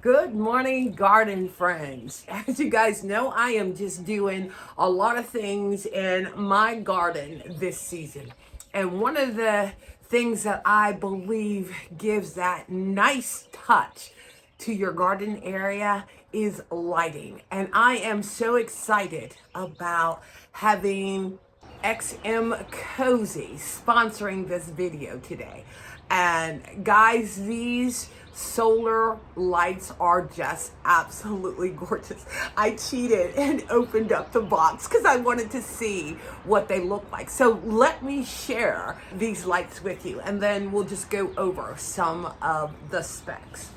Good morning, garden friends. As you guys know, I am just doing a lot of things in my garden this season. And one of the things that I believe gives that nice touch to your garden area is lighting. And I am so excited about having XMCOSY sponsoring this video today. And guys, these solar lights are just absolutely gorgeous. I cheated and opened up the box because I wanted to see what they look like. So let me share these lights with you, and then we'll just go over some of the specs.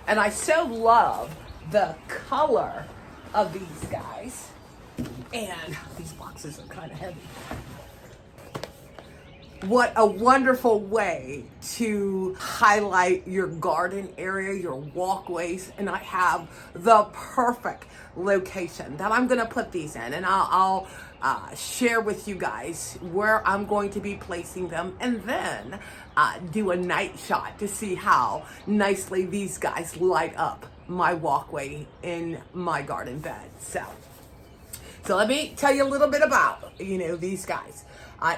And I so love the color of these guys. And these boxes are kind of heavy. What a wonderful way to highlight your garden area, your walkways. And I have the perfect location that I'm going to put these in. And I'll share with you guys where I'm going to be placing them. And then do a night shot to see how nicely these guys light up my walkway in my garden bed. So let me tell you a little bit about, these guys.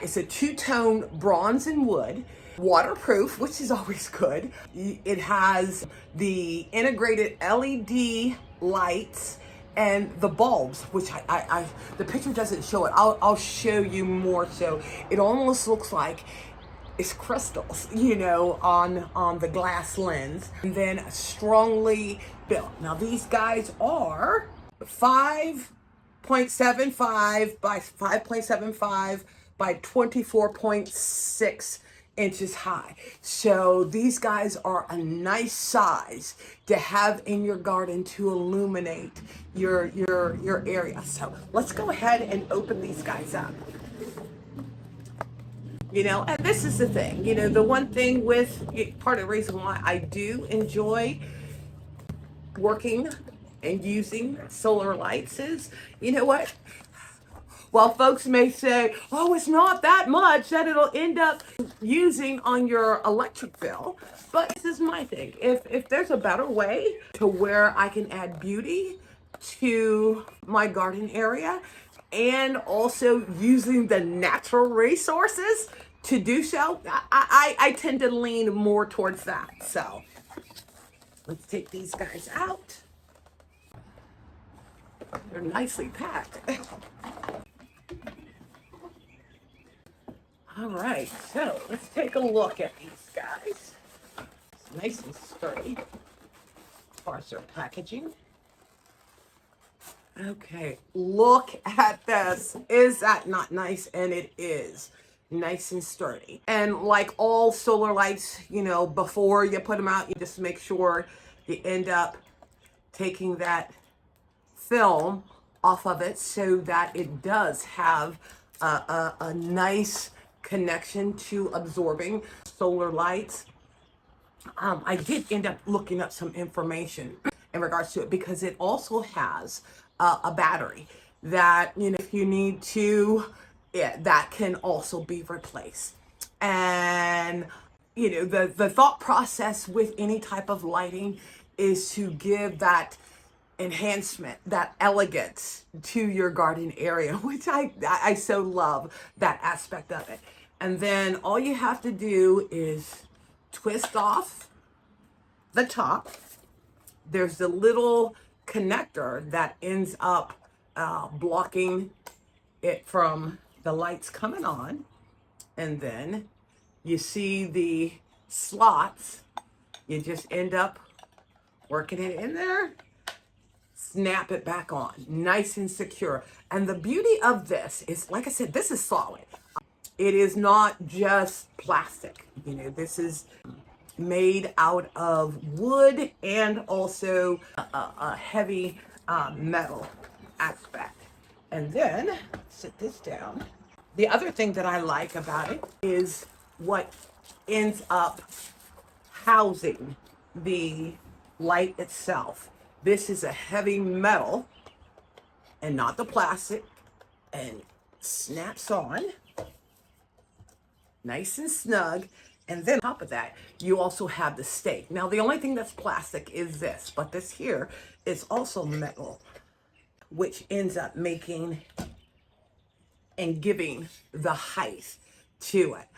It's a two-tone bronze and wood, waterproof, which is always good. It has the integrated LED lights and the bulbs, which the picture doesn't show it. I'll show you more. So it almost looks like it's crystals, on the glass lens, and then strongly built. Now these guys are 5.75 by 5.75 by 24.6 inches high. So these guys are a nice size to have in your garden to illuminate your area. So let's go ahead and open these guys up. And this is the thing, the one thing with part of the reason why I do enjoy working and using solar lights is, what? While folks may say, oh, it's not that much that it'll end up using on your electric bill. But this is my thing. If there's a better way to where I can add beauty to my garden area and also using the natural resources to do so, I tend to lean more towards that. So let's take these guys out. They're nicely packed. All right, so let's take a look at these guys. It's nice and sturdy as far as their packaging. Okay, look at this. Is that not nice? And it is nice and sturdy. And like all solar lights, before you put them out, you just make sure you end up taking that film off of it so that it does have a nice connection to absorbing solar lights. I did end up looking up some information in regards to it because it also has a battery that, if you need to, that can also be replaced. And, the thought process with any type of lighting is to give that enhancement, that elegance to your garden area, which I so love that aspect of it. And then all you have to do is twist off the top. There's the little connector that ends up blocking it from the lights coming on. And then you see the slots. You just end up working it in there, snap it back on, nice and secure. And the beauty of this is, like I said, this is solid. It is not just plastic. This is made out of wood and also a heavy metal aspect. And then, sit this down. The other thing that I like about it is what ends up housing the light itself. This is a heavy metal and not the plastic, and snaps on nice and snug. And then on top of that, you also have the stake. Now, the only thing that's plastic is this, but this here is also metal, which ends up making and giving the height to it.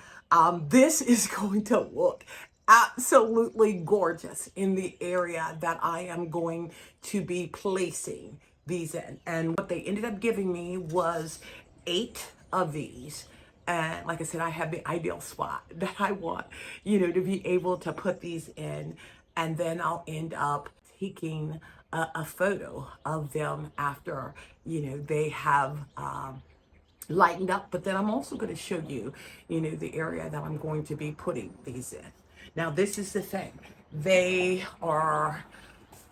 This is going to look absolutely gorgeous in the area that I am going to be placing these in. And what they ended up giving me was 8 of these. And like I said, I have the ideal spot that I want, to be able to put these in. And then I'll end up taking a photo of them after, they have lightened up. But then I'm also going to show you, the area that I'm going to be putting these in. Now, this is the thing. They are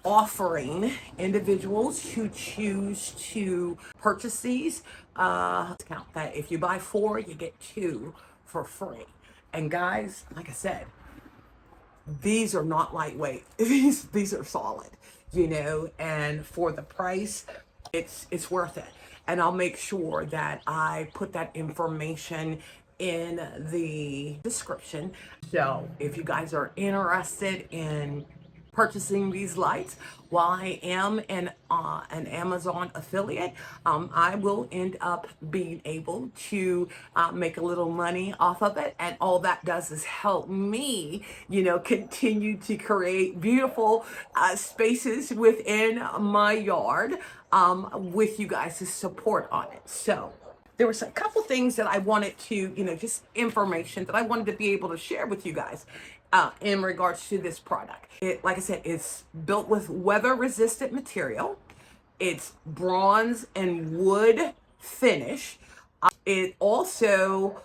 offering individuals who choose to purchase these discount that if you buy 4, you get 2 for free. And guys, like I said, these are not lightweight. These are solid, and for the price, it's worth it. And I'll make sure that I put that information in the description. So if you guys are interested in purchasing these lights, while I am an Amazon affiliate, I will end up being able to make a little money off of it, and all that does is help me, continue to create beautiful spaces within my yard with you guys' support on it. So there was a couple things that I wanted to, just information that I wanted to be able to share with you guys in regards to this product. Like I said, it's built with weather resistant material. It's bronze and wood finish. It also,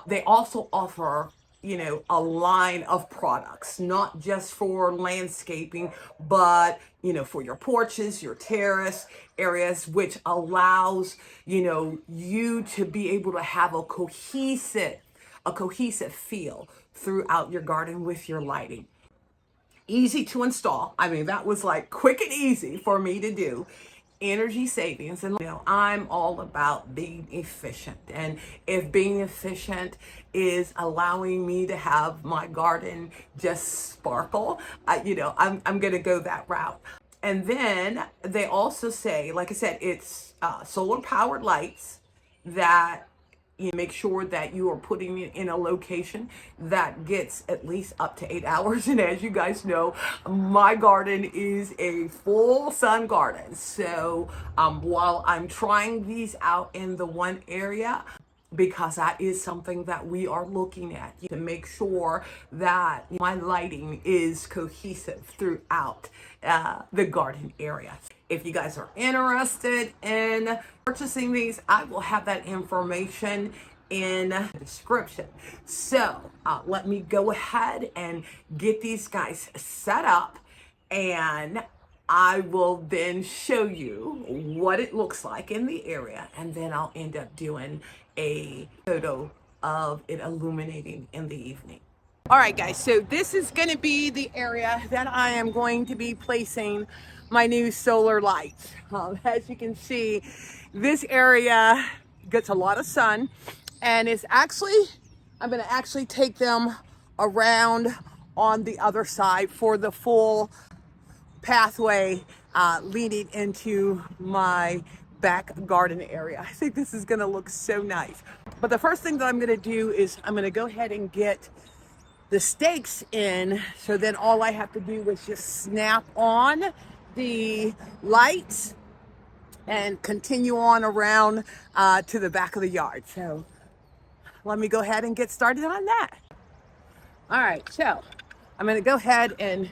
they also offer, a line of products, not just for landscaping, but, for your porches, your terrace areas, which allows, you to be able to have a cohesive feel throughout your garden with your lighting. Easy to install. I mean, that was like quick and easy for me to do. Energy savings, and I'm all about being efficient, and if being efficient is allowing me to have my garden just sparkle, I'm gonna go that route. And then they also say, like I said, it's solar powered lights that you make sure that you are putting it in a location that gets at least up to 8 hours. And as you guys know, my garden is a full sun garden. So while I'm trying these out in the one area, because that is something that we are looking at to make sure that my lighting is cohesive throughout the garden area. If you guys are interested in purchasing these, I will have that information in the description. So let me go ahead and get these guys set up, and I will then show you what it looks like in the area, and then I'll end up doing a photo of it illuminating in the evening. All right, guys, so this is going to be the area that I am going to be placing my new solar lights. As you can see, this area gets a lot of sun, and it's actually, I'm going to actually take them around on the other side for the full pathway leading into my back garden area. I think this is going to look so nice. But the first thing that I'm going to do is I'm going to go ahead and get the stakes in, so then all I have to do is just snap on the lights and continue on around to the back of the yard. So let me go ahead and get started on that. All right, so I'm going to go ahead and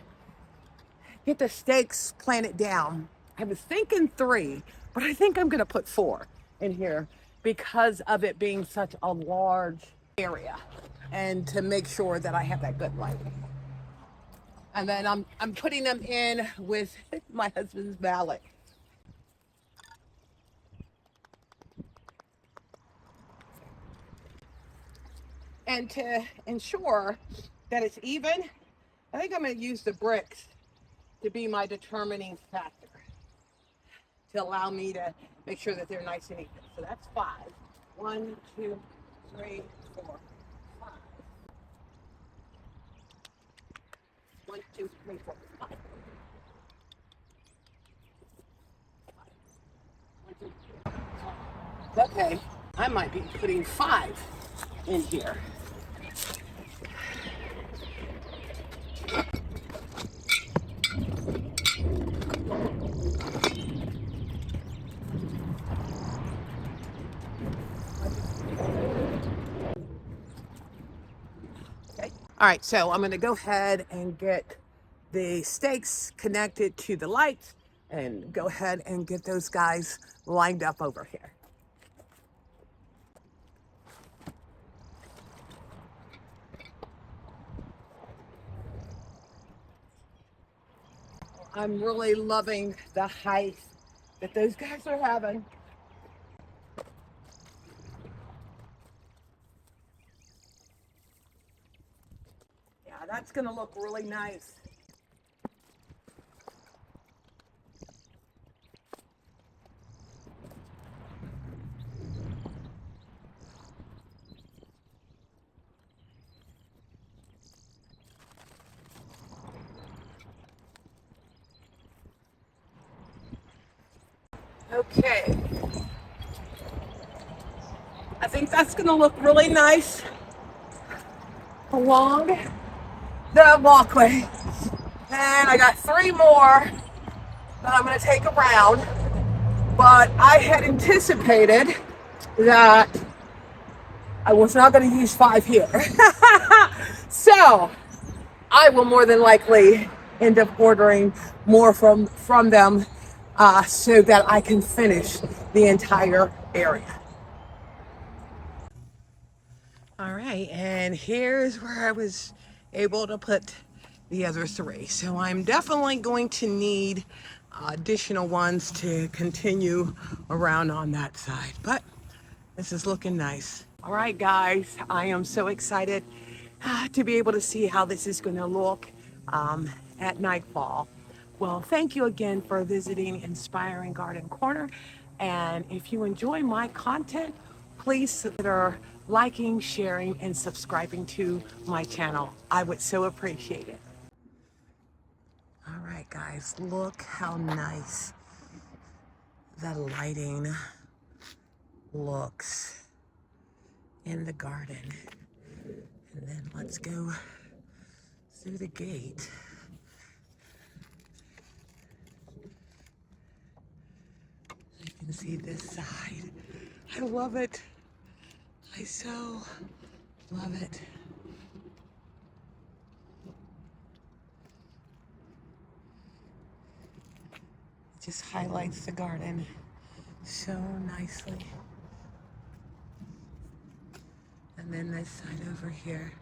get the stakes planted down. I was thinking 3, but I think I'm going to put 4 in here because of it being such a large area, and to make sure that I have that good lighting. And then I'm putting them in with my husband's mallet. And to ensure that it's even, I think I'm going to use the bricks to be my determining factor, to allow me to make sure that they're nice and even. So that's 5. 1, 2, 3, 4, 5. 1, 2, 3, 4, 5. 1, 2, 3. Okay, I might be putting 5 in here. Okay. All right, so I'm going to go ahead and get the stakes connected to the lights and go ahead and get those guys lined up over here. I'm really loving the height that those guys are having. Yeah, that's going to look really nice. Okay. I think that's going to look really nice along the walkway. And I got 3 more that I'm going to take around. But I had anticipated that I was not going to use 5 here. So I will more than likely end up ordering more from them so that I can finish the entire area. All right, and here's where I was able to put the other 3. So I'm definitely going to need additional ones to continue around on that side, but this is looking nice. All right, guys, I am so excited to be able to see how this is going to look at nightfall. Well, thank you again for visiting Inspiring Garden Corner. And if you enjoy my content, please consider liking, sharing, and subscribing to my channel. I would so appreciate it. All right, guys, look how nice the lighting looks in the garden. And then let's go through the gate. You can see this side. I love it. I so love it. It just highlights the garden so nicely. And then this side over here.